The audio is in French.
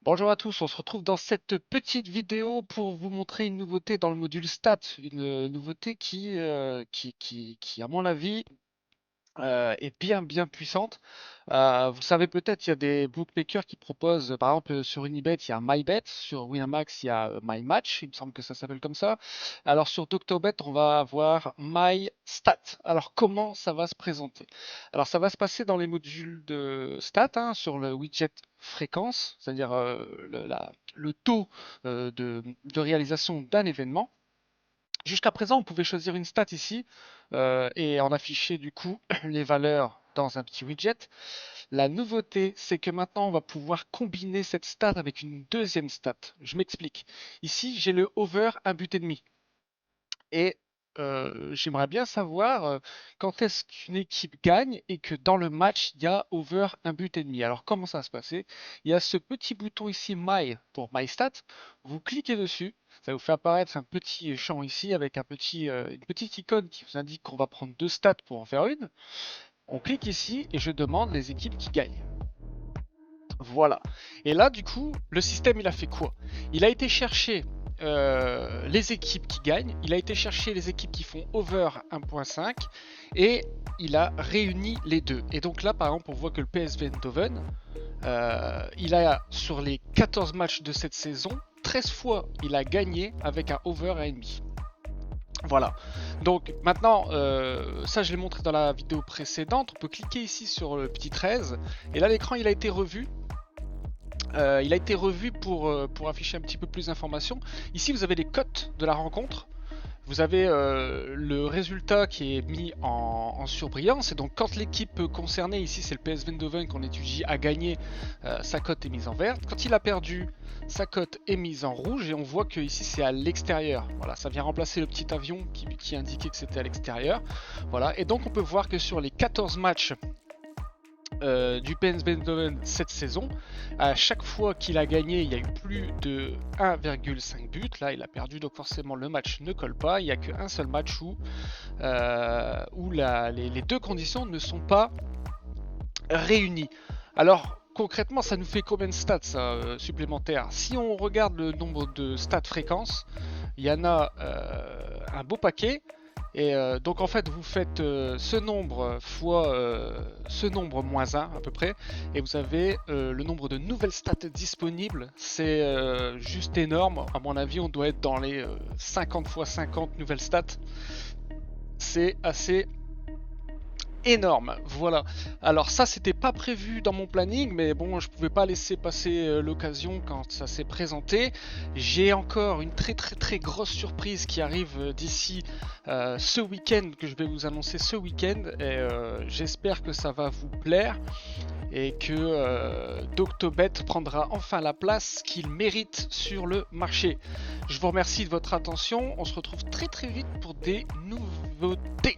Bonjour à tous, on se retrouve dans cette petite vidéo pour vous montrer une nouveauté dans le module stats, une nouveauté qui, à mon avis, est bien puissante. Vous savez peut-être, il y a des bookmakers qui proposent, par exemple sur Unibet, il y a MyBet, sur Winamax, il y a MyMatch, il me semble que ça s'appelle comme ça. Alors sur Doctobet, on va avoir MyStat. Alors comment ça va se présenter? Alors ça va se passer dans les modules de stats, hein, sur le widget fréquence, c'est-à-dire le taux de réalisation d'un événement. Jusqu'à présent, on pouvait choisir une stat ici et en afficher du coup les valeurs dans un petit widget. La nouveauté, c'est que maintenant, on va pouvoir combiner cette stat avec une deuxième stat. Je m'explique. Ici, j'ai le over un but et demi. Et j'aimerais bien savoir quand est-ce qu'une équipe gagne et que dans le match, il y a over un but et demi. Alors, comment ça va se passer? Il y a ce petit bouton ici, My, pour My Stat. Vous cliquez dessus. Ça vous fait apparaître un petit champ ici avec une petite icône qui vous indique qu'on va prendre deux stats pour en faire une. On clique ici et je demande les équipes qui gagnent. Voilà. Et là, du coup, le système, il a fait quoi? Il a été chercher les équipes qui gagnent, il a été chercher les équipes qui font over 1.5 et il a réuni les deux. Et donc là, par exemple, on voit que le PSV Eindhoven, il a, sur les 14 matchs de cette saison, 13 fois, il a gagné avec un over 1,5. Voilà. Donc maintenant, ça je l'ai montré dans la vidéo précédente, on peut cliquer ici sur le petit 13 et là l'écran il a été revu. Pour afficher un petit peu plus d'informations. Ici, vous avez les cotes de la rencontre. Vous avez le résultat qui est mis en surbrillance. Et donc, quand l'équipe concernée, ici c'est le PSV Eindhoven qu'on étudie, a gagné, sa cote est mise en verte. Quand il a perdu, sa cote est mise en rouge. Et on voit que ici c'est à l'extérieur. Voilà, ça vient remplacer le petit avion qui indiquait que c'était à l'extérieur. Voilà, et donc on peut voir que sur les 14 matchs du PSV Eindhoven cette saison. À chaque fois qu'il a gagné, il y a eu plus de 1,5 buts. Là, il a perdu, donc forcément le match ne colle pas. Il n'y a qu'un seul match où les deux conditions ne sont pas réunies. Alors, concrètement, ça nous fait combien de stats supplémentaires? Si on regarde le nombre de stats fréquences, il y en a un beau paquet. Et donc en fait vous faites ce nombre fois ce nombre moins 1 à peu près et vous avez le nombre de nouvelles stats disponibles. C'est juste énorme. À mon avis on doit être dans les 50 fois 50 nouvelles stats. C'est assez énorme, voilà. Alors ça c'était pas prévu dans mon planning, mais bon je pouvais pas laisser passer l'occasion quand ça s'est présenté. J'ai encore une très grosse surprise qui arrive d'ici ce week-end, que je vais vous annoncer ce week-end, et j'espère que ça va vous plaire et que Doctobet prendra enfin la place qu'il mérite sur le marché. Je vous remercie de votre attention, on se retrouve très vite pour des nouveautés.